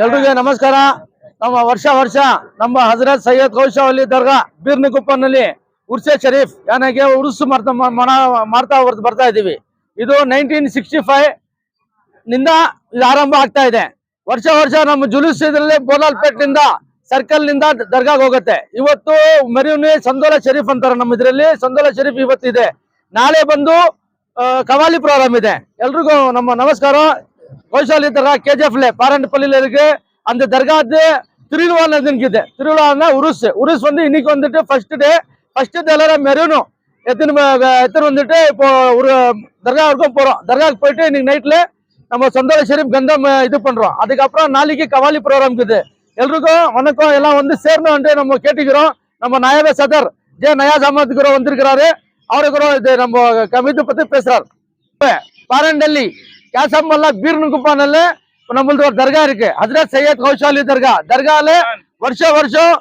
ಎಲ್ರಿಗೂ ನಮಸ್ಕಾರ. ನಮ್ಮ ವರ್ಷ ನಮ್ಮ ಹಜರತ್ ಸೈಯದ್ ಗೌಶಾ ಅಲಿ ದರ್ಗಾ ಬೀರ್ನಿಕೊಪ್ಪನಲ್ಲಿ ಉರ್ಸೆ ಶರೀಫ್ ಯಾನಾಗೆ ಉರುಸು ಮಾಡ್ತಾ ಬರ್ತಾ ಇದೀವಿ. ಇದು 1965 ನಿಂದ ಇದು ಆರಂಭ ಆಗ್ತಾ ಇದೆ. ವರ್ಷ ನಮ್ಮ ಜುಲೂಸ್ ಇದರಲ್ಲಿ ಬೋಲಾಲ್ಪೇಟ್ನಿಂದ ಸರ್ಕಲ್ ನಿಂದ ದರ್ಗಾಗ್ ಹೋಗುತ್ತೆ. ಇವತ್ತು ಮೆರವಣಿಗೆ ಸಂದೋಲ ಶರೀಫ್ ಅಂತಾರೆ ನಮ್ಮ ಇದರಲ್ಲಿ. ಸಂದೋಲ ಶರೀಫ್ ಇವತ್ತಿದೆ. ನಾಳೆ ಬಂದು கவாலி ப்ரோக்ராம் ಇದೆ. ಎಲ್ರಿಗೂ ನಮ್ಮ ನಮಸ್ಕಾರ. கோஷாலி தர்கா கேஜிஎஃப்ல பாரண்டப்பள்ளியில இருக்கு. அந்த தர்கா திருவிழா இருக்குது. திருவிழான்னா உருஸ் வந்து இன்னைக்கு வந்துட்டு ஃபர்ஸ்ட் டே எல்லாரும் மெரூனும் எத்தனை வந்துட்டு இப்போ ஒரு தர்காவுக்கும் போறோம். தர்காவுக்கு போயிட்டு இன்னைக்கு நைட்ல நம்ம சொந்தல ஷெரீப் கந்தம் இது பண்றோம். அதுக்கப்புறம் நாளைக்கு கவாலி ப்ரோக்ராம் இருக்குது. எல்லோருக்கும் வணக்கம். எல்லாம் வந்து சேரணும்னு நம்ம கேட்டுக்கிறோம். நம்ம நாயப சதர் ஜே நயாஸ் அஹமத் குரு வந்திருக்கிறாரு. அவருக்குறோம் இது நம்ம கமிட்டி பத்தி பேசுறாரு. பாரண்டல்லி கேசம்மல்ல பீர்னுக்குப்பானல்ல நம்மளது ஒரு தர்கா இருக்கு. ஹஜ்ரத் சையத் கௌஷாலி தர்கால வருஷம்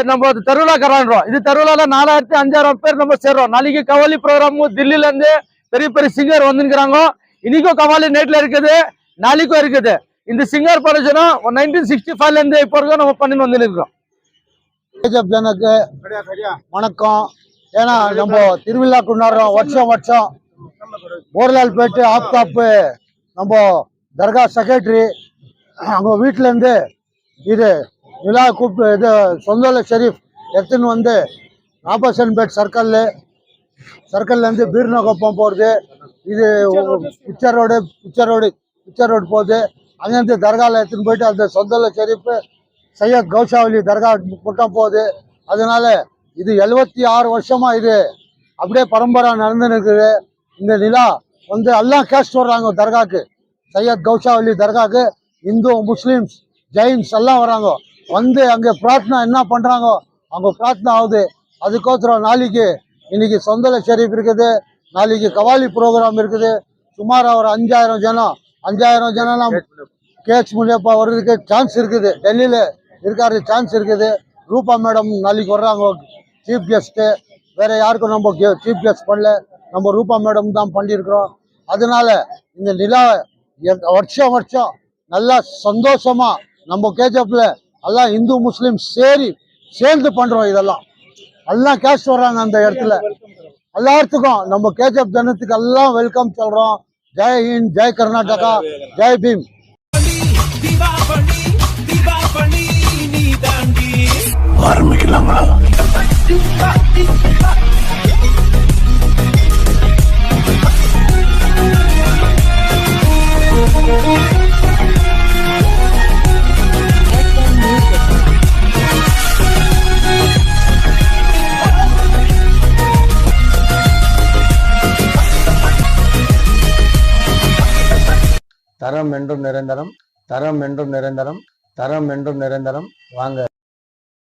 நம்ம தருவிழா கரான்றோம். இது தருவிழால 4000-5000 பேர் நம்ம சேர்றோம். நாளைக்கு கவாலி ப்ரோக்ராம் தில்லில இருந்து பெரிய சிங்கர் வந்துருக்காங்க. இன்னைக்கும் கவாலி நைட்ல இருக்குது, நாளைக்கும் இருக்குது. இந்த சிங்கர் பரிசனம் 1965 இருந்து இப்போ வரைக்கும் நம்ம பண்ணி வந்துருக்கோம். ஜனக்கு வணக்கம். ஏன்னா நம்ம திருவிழா கொண்டாடுறோம் வருஷம். போர்லால்பேட்டு ஆப்தாப்பு நம்ம தர்கா செக்ரட்டரி அவங்க வீட்டில இருந்து இது விழா கூப்பிட்டு இது சொந்தல ஷெரீஃப் எடுத்துன்னு வந்து ராபசன்பேட் சர்க்கல்ல இருந்து பீர்னகொப்பம் போகிறது. இது பிக்சர் ரோடு போகுது. அங்கேருந்து தர்காவில் எடுத்துன்னு போயிட்டு அந்த சொந்தல ஷெரீஃப் சையத் கௌஷா அலி தர்கா மட்டும் போகுது. அதனால இது 76 வருஷமா இது அப்படியே பரம்பரை நடந்துன்னு இருக்குது. இந்த நிலா வந்து எல்லாம் கேஸ்ட் வர்றாங்க தர்காக்கு. சையத் கௌஷா அலி தர்காக்கு இந்து முஸ்லீம்ஸ் ஜெயின்ஸ் எல்லாம் வராங்க. வந்து அங்கே பிரார்த்தனை என்ன பண்ணுறாங்க, அங்கே பிரார்த்தனை ஆகுது. அதுக்கோசரம் இன்னைக்கு சொந்தல ஷெரீஃப் இருக்குது. நாளைக்கு கவாலி ப்ரோக்ராம் இருக்குது. சுமார் ஒரு 5000 ஜனம் கேட்ச் மூலியப்பா வர்றதுக்கு சான்ஸ் இருக்குது. டெல்லியில் இருக்காரு சான்ஸ் இருக்குது. ரூபா மேடம் நாளைக்கு வர்றாங்க சீஃப் கெஸ்ட்டு. வேற யாருக்கும் நம்ம சீஃப் கெஸ்ட் பண்ணல, நம்ம ரூபா மேடம் தான் பண்ணியிருக்கிறோம். அதனால இந்த நிலா வருஷம் நல்லா சந்தோஷமா நம்ம கேஜப்ல எல்லாம் இந்து முஸ்லீம் சேர்ந்து பண்றோம். இதெல்லாம் எல்லாம் கேஸ்ட் வர்றாங்க அந்த இடத்துல. எல்லாத்துக்கும் நம்ம கேஜப் ஜனத்துக்கு எல்லாம் வெல்கம் சொல்றோம். ஜெய் ஹிந்த், ஜெய் கர்நாடகா, ஜெய் பீம். ஆரம்பிக்கலாங்களா? தரம் என்றும் நிரந்தரம் வாங்க.